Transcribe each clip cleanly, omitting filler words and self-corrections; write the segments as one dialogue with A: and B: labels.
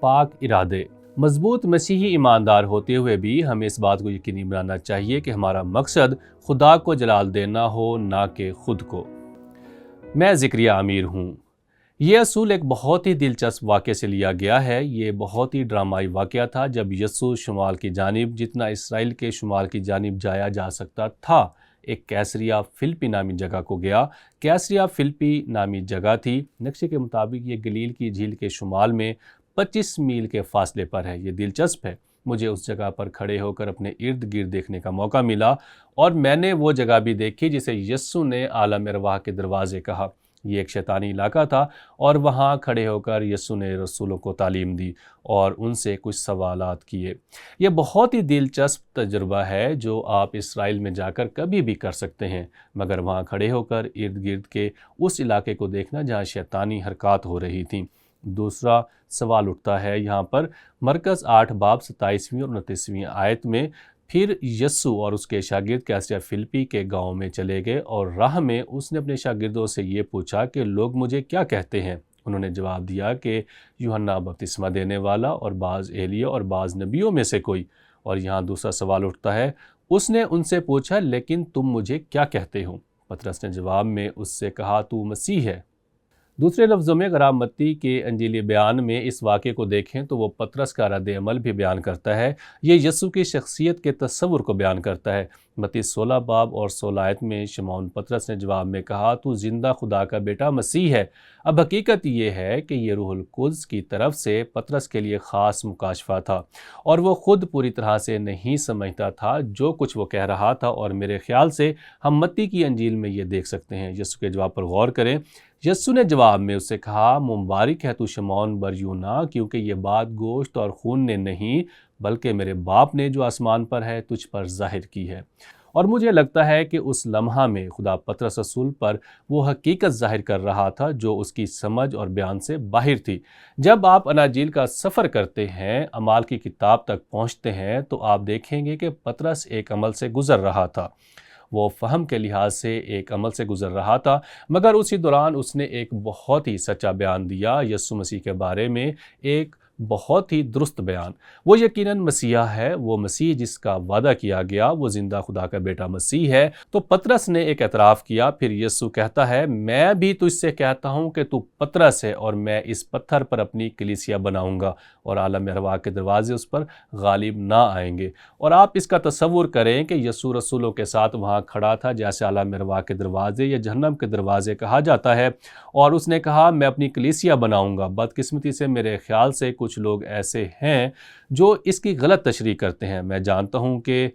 A: پاک ارادے۔ مضبوط مسیحی ایماندار ہوتے ہوئے بھی ہمیں اس بات کو یقینی بنانا چاہیے کہ ہمارا مقصد خدا کو جلال دینا ہو، نہ کہ خود کو۔ میں زکریا امیر ہوں۔ یہ اصول ایک بہت ہی دلچسپ واقعے سے لیا گیا ہے۔ یہ بہت ہی ڈرامائی واقعہ تھا جب یسوع شمال کی جانب جتنا اسرائیل کے شمال کی جانب جایا جا سکتا تھا ایک کیسریا فلپی نامی جگہ کو گیا۔ کیسریا فلپی نامی جگہ تھی، نقشے کے مطابق یہ گلیل کی جھیل کے شمال میں 25 میل کے فاصلے پر ہے۔ یہ دلچسپ ہے، مجھے اس جگہ پر کھڑے ہو کر اپنے ارد گرد دیکھنے کا موقع ملا، اور میں نے وہ جگہ بھی دیکھی جسے یسوع نے عالم ارواح کے دروازے کہا۔ یہ ایک شیطانی علاقہ تھا، اور وہاں کھڑے ہو کر یسوع نے رسولوں کو تعلیم دی اور ان سے کچھ سوالات کیے۔ یہ بہت ہی دلچسپ تجربہ ہے جو آپ اسرائیل میں جا کر کبھی بھی کر سکتے ہیں، مگر وہاں کھڑے ہو کر ارد گرد کے اس علاقے کو دیکھنا جہاں شیطانی حرکات ہو رہی تھیں۔ دوسرا سوال اٹھتا ہے یہاں پر، مرکز 8 باب 27ویں اور 29ویں آیت میں، پھر یسوع اور اس کے شاگرد کیسریا فلپی کے گاؤں میں چلے گئے، اور راہ میں اس نے اپنے شاگردوں سے یہ پوچھا کہ لوگ مجھے کیا کہتے ہیں؟ انہوں نے جواب دیا کہ یوحنا بپتسمہ دینے والا، اور بعض ایلیاہ اور بعض نبیوں میں سے کوئی۔ اور یہاں دوسرا سوال اٹھتا ہے، اس نے ان سے پوچھا لیکن تم مجھے کیا کہتے ہو؟ پطرس نے جواب میں اس سے کہا، تو مسیح ہے۔ دوسرے لفظوں میں اگر آپ متی کے انجیلی بیان میں اس واقعے کو دیکھیں تو وہ پطرس کا رد عمل بھی بیان کرتا ہے۔ یہ یسوع کی شخصیت کے تصور کو بیان کرتا ہے۔ متی 16 باب اور 16 آیت میں شمعون پطرس نے جواب میں کہا، تو زندہ خدا کا بیٹا مسیح ہے۔ اب حقیقت یہ ہے کہ یہ روح القدس کی طرف سے پطرس کے لیے خاص مکاشفہ تھا، اور وہ خود پوری طرح سے نہیں سمجھتا تھا جو کچھ وہ کہہ رہا تھا، اور میرے خیال سے ہم متی کی انجیل میں یہ دیکھ سکتے ہیں۔ یسوع کے جواب پر غور کریں۔ یسوع نے جواب میں اس سے کہا، مبارک ہے تو شمعون بریونا، کیونکہ یہ بات گوشت اور خون نے نہیں بلکہ میرے باپ نے جو آسمان پر ہے تجھ پر ظاہر کی ہے۔ اور مجھے لگتا ہے کہ اس لمحہ میں خدا پطرس رسول پر وہ حقیقت ظاہر کر رہا تھا جو اس کی سمجھ اور بیان سے باہر تھی۔ جب آپ اناجیل کا سفر کرتے ہیں، اعمال کی کتاب تک پہنچتے ہیں، تو آپ دیکھیں گے کہ پطرس ایک عمل سے گزر رہا تھا۔ وہ فہم کے لحاظ سے ایک عمل سے گزر رہا تھا، مگر اسی دوران اس نے ایک بہت ہی سچا بیان دیا، یسوع مسیح کے بارے میں ایک بہت ہی درست بیان۔ وہ یقیناً مسیح ہے، وہ مسیح جس کا وعدہ کیا گیا، وہ زندہ خدا کا بیٹا مسیح ہے۔ تو پطرس نے ایک اعتراف کیا۔ پھر یسوع کہتا ہے، میں بھی تجھ سے کہتا ہوں کہ تو پطرس ہے، اور میں اس پتھر پر اپنی کلیسیا بناؤں گا، اور عالم ارواح کے دروازے اس پر غالب نہ آئیں گے۔ اور آپ اس کا تصور کریں کہ یسوع رسولوں کے ساتھ وہاں کھڑا تھا جیسے عالم ارواح کے دروازے یا جہنم کے دروازے کہا جاتا ہے، اور اس نے کہا، میں اپنی کلیسیا بناؤں گا۔ بدقسمتی سے میرے خیال سے کچھ لوگ ایسے ہیں جو اس کی غلط تشریح کرتے ہیں۔ میں جانتا ہوں کہ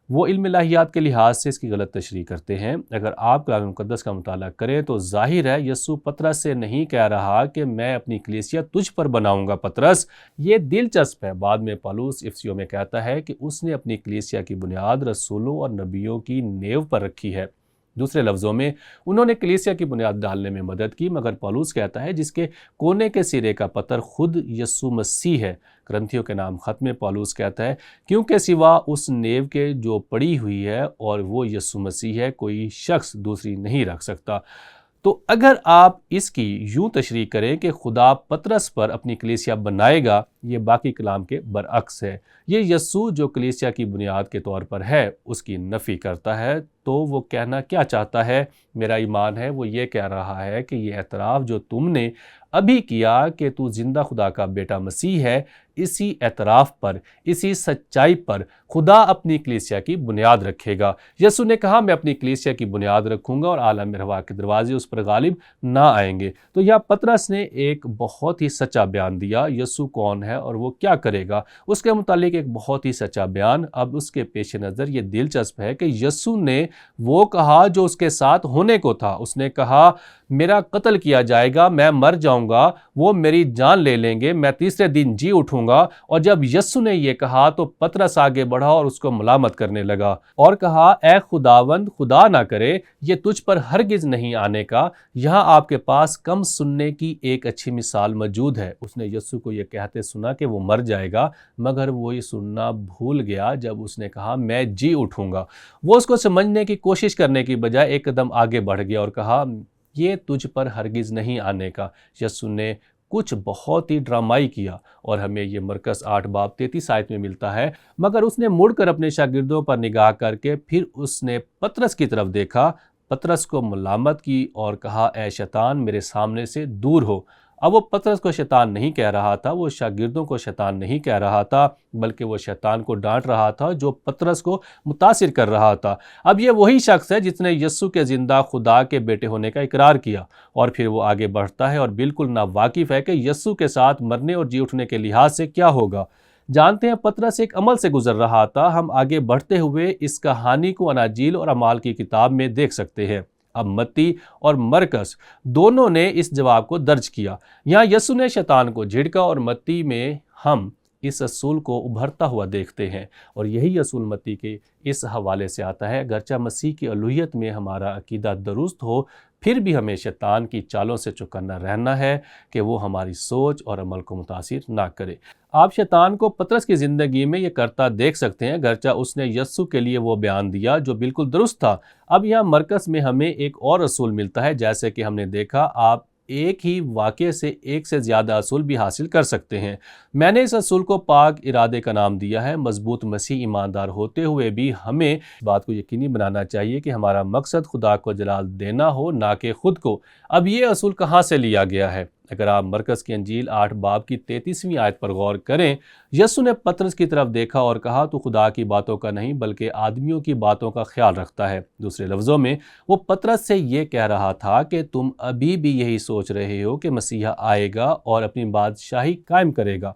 A: وہ علم الہیات کے لحاظ سے اس کی غلط تشریح کرتے ہیں۔ اگر آپ کلام مقدس کا مطالعہ کریں تو ظاہر ہے یسوع پطرس سے نہیں کہہ رہا کہ میں اپنی کلیسیا تجھ پر بناؤں گا پطرس۔ یہ دلچسپ ہے، بعد میں پالوس افسیوں میں کہتا ہے کہ اس نے اپنی کلیسیا کی بنیاد رسولوں اور نبیوں کی نیو پر رکھی ہے۔ دوسرے لفظوں میں انہوں نے کلیسیا کی بنیاد ڈالنے میں مدد کی، مگر پالوس کہتا ہے جس کے کونے کے سرے کا پتھر خود یسوع مسیح ہے۔ کرنتھیوں کے نام خط میں پالوس کہتا ہے، کیونکہ سوا اس نیو کے جو پڑی ہوئی ہے اور وہ یسوع مسیح ہے، کوئی شخص دوسری نہیں رکھ سکتا۔ تو اگر آپ اس کی یوں تشریح کریں کہ خدا پطرس پر اپنی کلیسیا بنائے گا، یہ باقی کلام کے برعکس ہے۔ یہ یسوع جو کلیسیا کی بنیاد کے طور پر ہے اس کی نفی کرتا ہے۔ تو وہ کہنا کیا چاہتا ہے؟ میرا ایمان ہے وہ یہ کہہ رہا ہے کہ یہ اعتراف جو تم نے ابھی کیا کہ تو زندہ خدا کا بیٹا مسیح ہے، اسی اعتراف پر، اسی سچائی پر خدا اپنی کلیسیا کی بنیاد رکھے گا۔ یسوع نے کہا، میں اپنی کلیسیا کی بنیاد رکھوں گا، اور عالم ارواح کے دروازے اس پر غالب نہ آئیں گے۔ تو یہ پطرس نے ایک بہت ہی سچا بیان دیا، یسوع کون ہے اور وہ کیا کرے گا، اس کے متعلق ایک بہت ہی سچا بیان۔ اب اس کے پیش نظر یہ دلچسپ ہے کہ یسوع نے وہ کہا جو اس کے ساتھ ہونے کو تھا۔ اس نے کہا، میرا قتل کیا جائے گا، میں مر جاؤں گا، وہ میری جان لے لیں گے، میں تیسرے دن جی اٹھوں گا۔ اور جب یسوع نے یہ کہا تو پطرس آگے بڑھا اور اس کو ملامت کرنے لگا اور کہا، اے خداوند، خدا نہ کرے یہ تجھ پر ہرگز نہیں آنے کا، یہاں آپ کے پاس کم سننے کی ایک اچھی مثال موجود ہے۔ اس نے یسوع کو یہ کہتے سنا کہ وہ مر جائے گا، مگر وہ یہ سننا بھول گیا جب اس نے کہا، میں جی اٹھوں گا۔ وہ اس کو سمجھنے کی کوشش کرنے کی بجائے ایک قدم آگے بڑھ گیا اور کہا، یہ تجھ پر ہرگز نہیں آنے کا۔ یسوع نے کچھ بہت ہی ڈرامائی کیا، اور ہمیں یہ مرکز 8 باب 33 آیت میں ملتا ہے۔ مگر اس نے مڑ کر اپنے شاگردوں پر نگاہ کر کے پھر اس نے پطرس کی طرف دیکھا، پطرس کو ملامت کی اور کہا، اے شیطان میرے سامنے سے دور ہو۔ اب وہ پطرس کو شیطان نہیں کہہ رہا تھا، وہ شاگردوں کو شیطان نہیں کہہ رہا تھا، بلکہ وہ شیطان کو ڈانٹ رہا تھا جو پطرس کو متاثر کر رہا تھا۔ اب یہ وہی شخص ہے جس نے یسوع کے زندہ خدا کے بیٹے ہونے کا اقرار کیا، اور پھر وہ آگے بڑھتا ہے اور بالکل ناواقف ہے کہ یسوع کے ساتھ مرنے اور جی اٹھنے کے لحاظ سے کیا ہوگا۔ جانتے ہیں پطرس ایک عمل سے گزر رہا تھا۔ ہم آگے بڑھتے ہوئے اس کہانی کو اناجیل اور اعمال کی کتاب میں دیکھ سکتے ہیں۔ اب متی اور مرکس دونوں نے اس جواب کو درج کیا۔ یہاں یسوع نے شیطان کو جھڑکا، اور متی میں ہم اس اصول کو ابھرتا ہوا دیکھتے ہیں، اور یہی اصول متی کے اس حوالے سے آتا ہے، اگرچہ مسیح کی الوہیت میں ہمارا عقیدہ درست ہو، پھر بھی ہمیں شیطان کی چالوں سے چوکنا رہنا ہے کہ وہ ہماری سوچ اور عمل کو متاثر نہ کرے۔ آپ شیطان کو پطرس کی زندگی میں یہ کرتا دیکھ سکتے ہیں، اگرچہ اس نے یسوع کے لیے وہ بیان دیا جو بالکل درست تھا۔ اب یہاں مرکس میں ہمیں ایک اور اصول ملتا ہے، جیسے کہ ہم نے دیکھا آپ ایک ہی واقعے سے ایک سے زیادہ اصول بھی حاصل کر سکتے ہیں۔ میں نے اس اصول کو پاک ارادے کا نام دیا ہے۔ مضبوط مسیح ایماندار ہوتے ہوئے بھی ہمیں اس بات کو یقینی بنانا چاہیے کہ ہمارا مقصد خدا کو جلال دینا ہو، نہ کہ خود کو۔ اب یہ اصول کہاں سے لیا گیا ہے؟ اگر آپ مرکس کی انجیل 8 باب کی 33ویں آیت پر غور کریں، یسوع نے پطرس کی طرف دیکھا اور کہا، تو خدا کی باتوں کا نہیں بلکہ آدمیوں کی باتوں کا خیال رکھتا ہے۔ دوسرے لفظوں میں وہ پطرس سے یہ کہہ رہا تھا کہ تم ابھی بھی یہی سوچ رہے ہو کہ مسیحا آئے گا اور اپنی بادشاہی قائم کرے گا،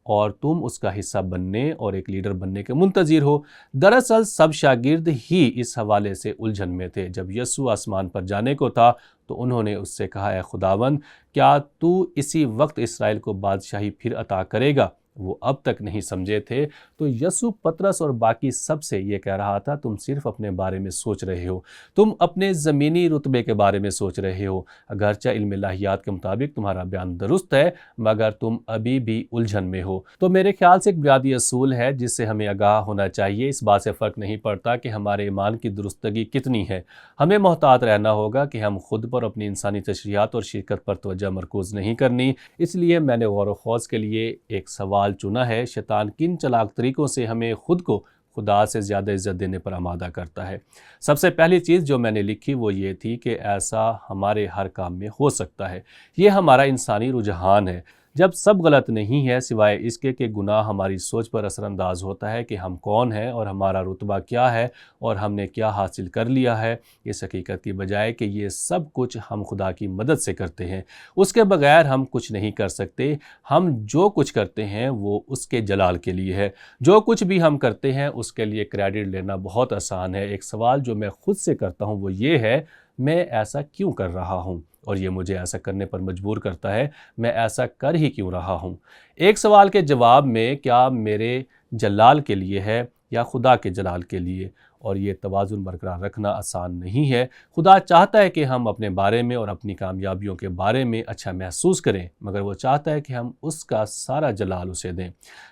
A: اور تم اس کا حصہ بننے اور ایک لیڈر بننے کے منتظر ہو۔ دراصل سب شاگرد ہی اس حوالے سے الجھن میں تھے۔ جب یسوع آسمان پر جانے کو تھا تو انہوں نے اس سے کہا، اے خداوند، کیا تو اسی وقت اسرائیل کو بادشاہی پھر عطا کرے گا؟ وہ اب تک نہیں سمجھے تھے۔ تو یسوع پطرس اور باقی سب سے یہ کہہ رہا تھا، تم صرف اپنے بارے میں سوچ رہے ہو، تم اپنے زمینی رتبے کے بارے میں سوچ رہے ہو۔ اگرچہ علم الہیات کے مطابق تمہارا بیان درست ہے، مگر تم ابھی بھی الجھن میں ہو۔ تو میرے خیال سے ایک بنیادی اصول ہے جس سے ہمیں آگاہ ہونا چاہیے۔ اس بات سے فرق نہیں پڑتا کہ ہمارے ایمان کی درستگی کتنی ہے، ہمیں محتاط رہنا ہوگا کہ ہم خود پر، اپنی انسانی تشریحات اور شرکت پر توجہ مرکوز نہیں کرنی۔ اس لیے میں نے غور و خوض کے لیے ایک سوال چنا ہے، شیطان کن چلاک طریقوں سے ہمیں خود کو خدا سے زیادہ عزت دینے پر آمادہ کرتا ہے؟ سب سے پہلی چیز جو میں نے لکھی وہ یہ تھی کہ ایسا ہمارے ہر کام میں ہو سکتا ہے۔ یہ ہمارا انسانی رجحان ہے۔ جب سب غلط نہیں ہے سوائے اس کے کہ گناہ ہماری سوچ پر اثر انداز ہوتا ہے کہ ہم کون ہیں اور ہمارا رتبہ کیا ہے اور ہم نے کیا حاصل کر لیا ہے، اس حقیقت کی بجائے کہ یہ سب کچھ ہم خدا کی مدد سے کرتے ہیں۔ اس کے بغیر ہم کچھ نہیں کر سکتے۔ ہم جو کچھ کرتے ہیں وہ اس کے جلال کے لیے ہے۔ جو کچھ بھی ہم کرتے ہیں اس کے لیے کریڈٹ لینا بہت آسان ہے۔ ایک سوال جو میں خود سے کرتا ہوں وہ یہ ہے، میں ایسا کیوں کر رہا ہوں؟ اور یہ مجھے ایسا کرنے پر مجبور کرتا ہے، میں ایسا کر ہی کیوں رہا ہوں؟ ایک سوال کے جواب میں کیا میرے جلال کے لیے ہے یا خدا کے جلال کے لیے؟ اور یہ توازن برقرار رکھنا آسان نہیں ہے۔ خدا چاہتا ہے کہ ہم اپنے بارے میں اور اپنی کامیابیوں کے بارے میں اچھا محسوس کریں، مگر وہ چاہتا ہے کہ ہم اس کا سارا جلال اسے دیں۔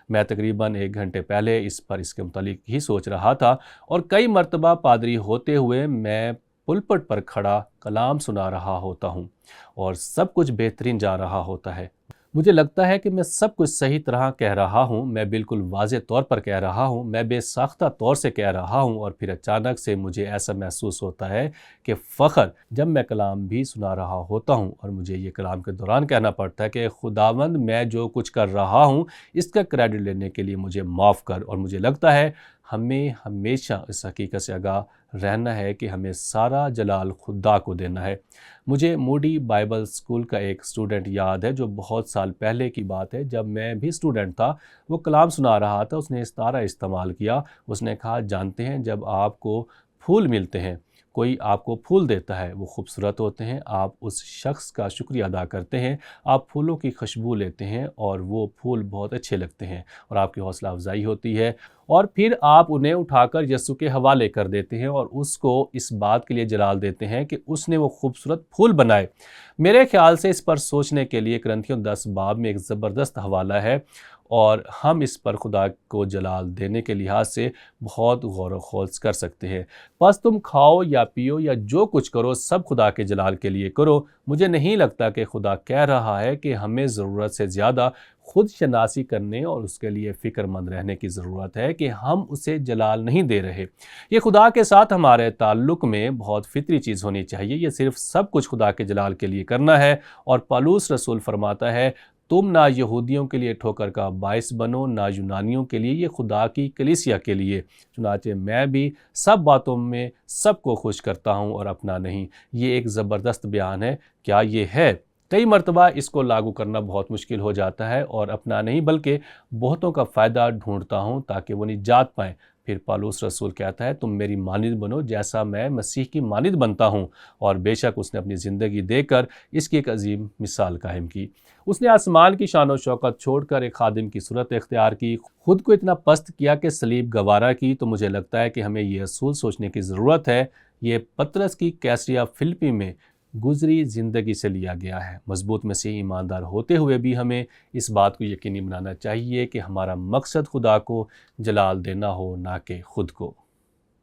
A: میں تقریباً 1 گھنٹے پہلے اس کے متعلق ہی سوچ رہا تھا، اور کئی مرتبہ پادری ہوتے ہوئے میں پلپٹ پر کھڑا کلام سنا رہا ہوتا ہوں اور سب کچھ بہترین جا رہا ہوتا ہے۔ مجھے لگتا ہے کہ میں سب کچھ صحیح طرح کہہ رہا ہوں، میں بالکل واضح طور پر کہہ رہا ہوں، میں بے ساختہ طور سے کہہ رہا ہوں، اور پھر اچانک سے مجھے ایسا محسوس ہوتا ہے کہ فخر جب میں کلام بھی سنا رہا ہوتا ہوں اور مجھے یہ کلام کے دوران کہنا پڑتا ہے کہ خداوند میں جو کچھ کر رہا ہوں اس کا کریڈٹ لینے کے لیے مجھے معاف کر۔ اور مجھے لگتا ہے ہمیں ہمیشہ اس حقیقت سے آگاہ رہنا ہے کہ ہمیں سارا جلال خدا کو دینا ہے۔ مجھے موڈی بائبل اسکول کا ایک سٹوڈنٹ یاد ہے، جو بہت سال پہلے کی بات ہے، جب میں بھی سٹوڈنٹ تھا۔ وہ کلام سنا رہا تھا، اس نے اس طرح استعمال کیا، اس نے کہا، جانتے ہیں جب آپ کو پھول ملتے ہیں، کوئی آپ کو پھول دیتا ہے، وہ خوبصورت ہوتے ہیں، آپ اس شخص کا شکریہ ادا کرتے ہیں، آپ پھولوں کی خوشبو لیتے ہیں اور وہ پھول بہت اچھے لگتے ہیں اور آپ کی حوصلہ افزائی ہوتی ہے، اور پھر آپ انہیں اٹھا کر یسوع کے حوالے کر دیتے ہیں اور اس کو اس بات کے لیے جلال دیتے ہیں کہ اس نے وہ خوبصورت پھول بنائے۔ میرے خیال سے اس پر سوچنے کے لیے کرنتھیوں 10 باب میں ایک زبردست حوالہ ہے اور ہم اس پر خدا کو جلال دینے کے لحاظ سے بہت غور و خوض کر سکتے ہیں۔ بس تم کھاؤ یا پیو یا جو کچھ کرو سب خدا کے جلال کے لیے کرو۔ مجھے نہیں لگتا کہ خدا کہہ رہا ہے کہ ہمیں ضرورت سے زیادہ خود شناسی کرنے اور اس کے لیے فکر مند رہنے کی ضرورت ہے کہ ہم اسے جلال نہیں دے رہے۔ یہ خدا کے ساتھ ہمارے تعلق میں بہت فطری چیز ہونی چاہیے۔ یہ صرف سب کچھ خدا کے جلال کے لیے کرنا ہے، اور پالوس رسول فرماتا ہے تم نہ یہودیوں کے لیے ٹھوکر کا باعث بنو نہ یونانیوں کے لیے، یہ خدا کی کلیسیا کے لیے۔ چنانچہ میں بھی سب باتوں میں سب کو خوش کرتا ہوں اور اپنا نہیں۔ یہ ایک زبردست بیان ہے، کیا یہ ہے؟ کئی مرتبہ اس کو لاگو کرنا بہت مشکل ہو جاتا ہے، اور اپنا نہیں بلکہ بہتوں کا فائدہ ڈھونڈتا ہوں تاکہ وہ نجات پائیں۔ پھر پالوس رسول کہتا ہے تم میری مانند بنو جیسا میں مسیح کی مانند بنتا ہوں، اور بے شک اس نے اپنی زندگی دے کر اس کی ایک عظیم مثال قائم کی۔ اس نے آسمان کی شان و شوکت چھوڑ کر ایک خادم کی صورت اختیار کی، خود کو اتنا پست کیا کہ صلیب گوارا کی۔ تو مجھے لگتا ہے کہ ہمیں یہ اصول سوچنے کی ضرورت ہے، یہ پطرس کی کیسریہ فلپی میں گزری زندگی سے لیا گیا ہے۔ مضبوط مسیحی ایماندار ہوتے ہوئے بھی ہمیں اس بات کو یقینی بنانا چاہیے کہ ہمارا مقصد خدا کو جلال دینا ہو، نہ کہ خود کو۔